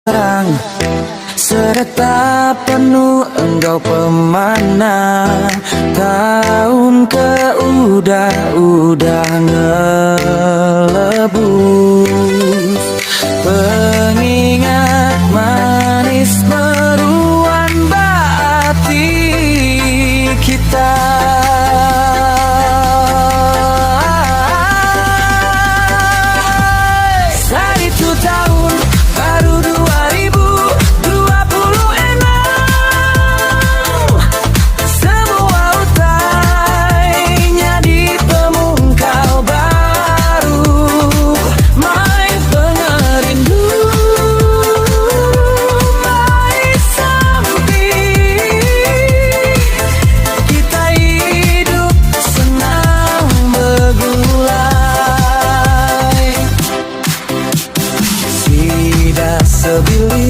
terang serta penuh engkau pemana. Tahun ke udah ngelebus, pengingat manis meruan bati kita. Saat itu tahun baru 2026, semua utainya di pemungkal baru. Main pengerindu, main samping, kita hidup senang begulai. Sida sebili